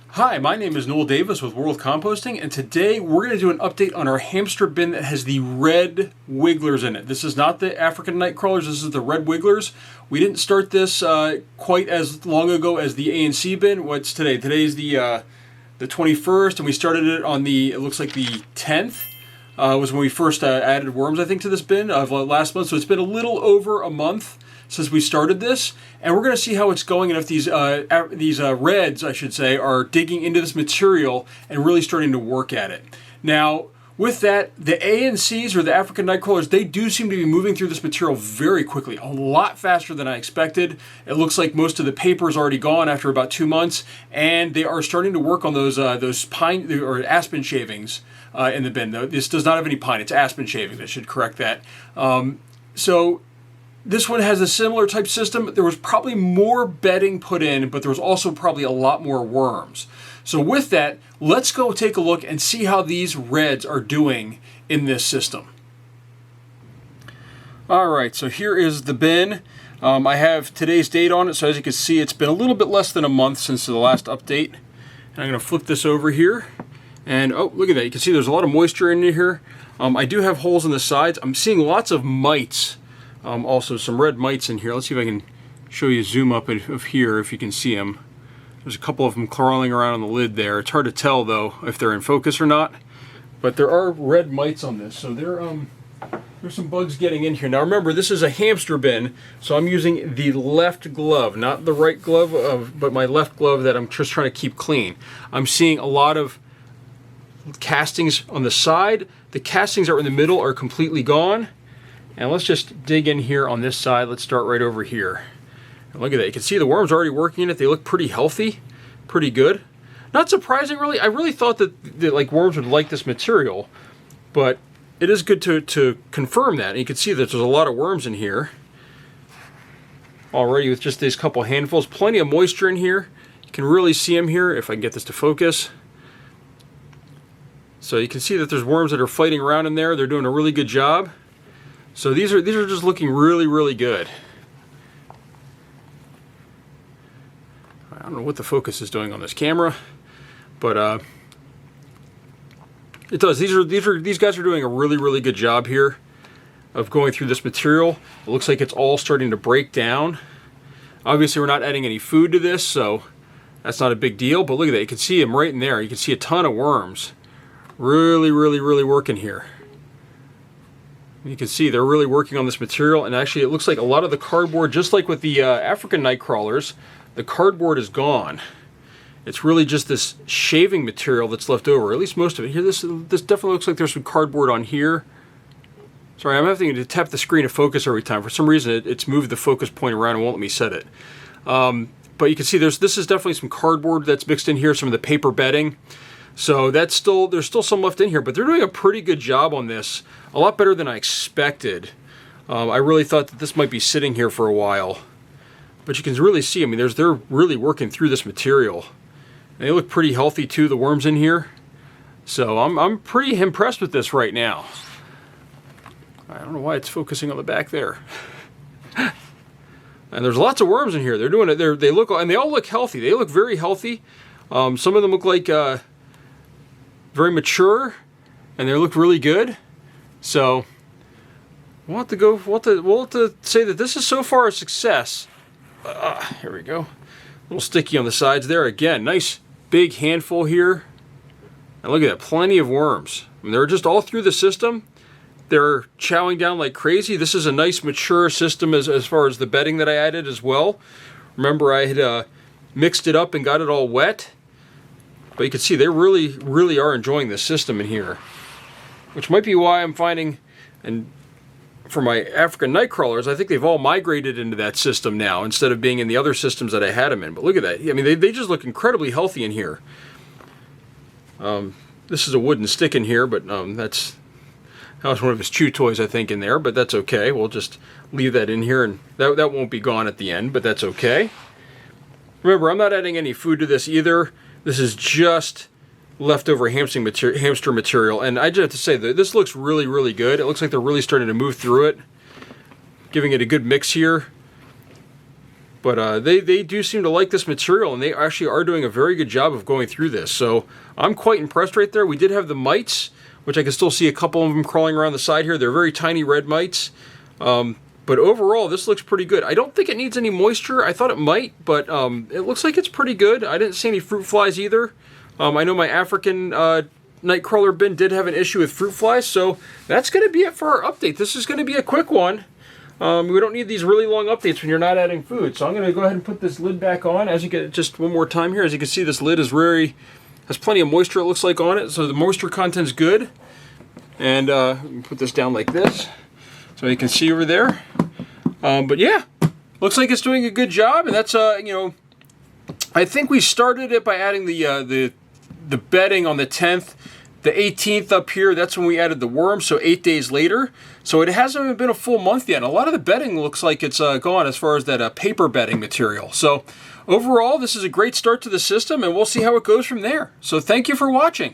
Hi, my name is Noel Davis with World Composting, and today we're going to do an update on our hamster bin that has the red wigglers in it. This is not the African night crawlers, this is the red wigglers. We didn't start this quite as long ago as the ANC bin. What's today? Today's the 21st, and we started it on it looks like the 10th. Was when we first added worms, I think, to this bin of last month. So it's been a little over a month since we started this, and we're going to see how it's going and if these reds, I should say, are digging into this material and really starting to work at it. Now, with that, the ANCs, or the African night crawlers, they do seem to be moving through this material very quickly, a lot faster than I expected. It looks like most of the paper is already gone after about 2 months, and they are starting to work on those pine or aspen shavings in the bin. Though this does not have any pine; it's aspen shavings. I should correct that. So this one has a similar type system. There was probably more bedding put in, but there was also probably a lot more worms. So with that, let's go take a look and see how these reds are doing in this system. All right, so here is the bin. I have today's date on it, so as you can see, it's been a little bit less than a month since the last update. And I'm gonna flip this over here. And oh, look at that, you can see there's a lot of moisture in here. I do have holes in the sides. I'm seeing lots of mites. Also some red mites in here. Let's see if I can show you, zoom up of here if you can see them. There's a couple of them crawling around on the lid there. It's hard to tell though if they're in focus or not. But there are red mites on this, so there's some bugs getting in here. Now remember, this is a hamster bin, so I'm using the left glove, not the right glove, but my left glove that I'm just trying to keep clean. I'm seeing a lot of castings on the side. The castings that are in the middle are completely gone. And let's just dig in here on this side. Let's start right over here. And look at that. You can see the worms already working in it. They look pretty healthy, pretty good. Not surprising, really. I really thought that like worms would like this material, but it is good to confirm that. And you can see that there's a lot of worms in here already with just these couple handfuls. Plenty of moisture in here. You can really see them here if I can get this to focus. So you can see that there's worms that are fighting around in there. They're doing a really good job. So these are just looking really, really good. I don't know what the focus is doing on this camera, but it does. These guys are doing a really, really good job here of going through this material. It looks like it's all starting to break down. Obviously, we're not adding any food to this, so that's not a big deal. But look at that. You can see them right in there. You can see a ton of worms. Really, really, really working here. You can see they're really working on this material, and actually it looks like a lot of the cardboard, just like with the African night crawlers, the cardboard is gone. It's really just this shaving material that's left over, at least most of it. Here, this definitely looks like there's some cardboard on here. Sorry, I'm having to tap the screen to focus every time. For some reason, it's moved the focus point around and won't let me set it. But you can see this is definitely some cardboard that's mixed in here, some of the paper bedding. So there's still some left in here, but they're doing a pretty good job on this. A lot better than I expected. I really thought that this might be sitting here for a while. But you can really see, I mean, they're really working through this material. And they look pretty healthy too, the worms in here. So I'm pretty impressed with this right now. I don't know why it's focusing on the back there. And there's lots of worms in here. They're doing it. They look, and they all look healthy. They look very healthy. Some of them look like very mature, and they look really good. So we'll have to say that this is so far a success. Here we go. A little sticky on the sides there. Again, nice big handful here. And look at that, plenty of worms. I mean, they're just all through the system. They're chowing down like crazy. This is a nice mature system as far as the bedding that I added as well. Remember, I had mixed it up and got it all wet. But you can see they really, really are enjoying this system in here. Which might be why I'm finding, and for my African night crawlers, I think they've all migrated into that system now instead of being in the other systems that I had them in. But look at that. I mean, they just look incredibly healthy in here. This is a wooden stick in here, but that was one of his chew toys, I think, in there. But that's okay. We'll just leave that in here, and that won't be gone at the end, but that's okay. Remember, I'm not adding any food to this either. This is just leftover hamster material, and I just have to say that this looks really, really good. It looks like they're really starting to move through it. giving it a good mix here. But they do seem to like this material, and they actually are doing a very good job of going through this. So I'm quite impressed right there. We did have the mites, which I can still see a couple of them crawling around the side here. They're very tiny red mites. But overall, this looks pretty good. I don't think it needs any moisture. I thought it might, but it looks like it's pretty good. I didn't see any fruit flies either. I know my African nightcrawler bin did have an issue with fruit flies, so that's going to be it for our update. This is going to be a quick one. We don't need these really long updates when you're not adding food. So I'm going to go ahead and put this lid back on. As you get just one more time here, as you can see, this lid is has plenty of moisture, it looks like, on it. So the moisture content's good. And put this down like this, so you can see over there. But yeah, looks like it's doing a good job. And that's you know, I think we started it by adding the bedding on the 10th. The 18th up here, that's when we added the worm, so 8 days later. So it hasn't even been a full month yet. A lot of the bedding looks like it's gone as far as that paper bedding material. So overall, this is a great start to the system, and we'll see how it goes from there. So thank you for watching.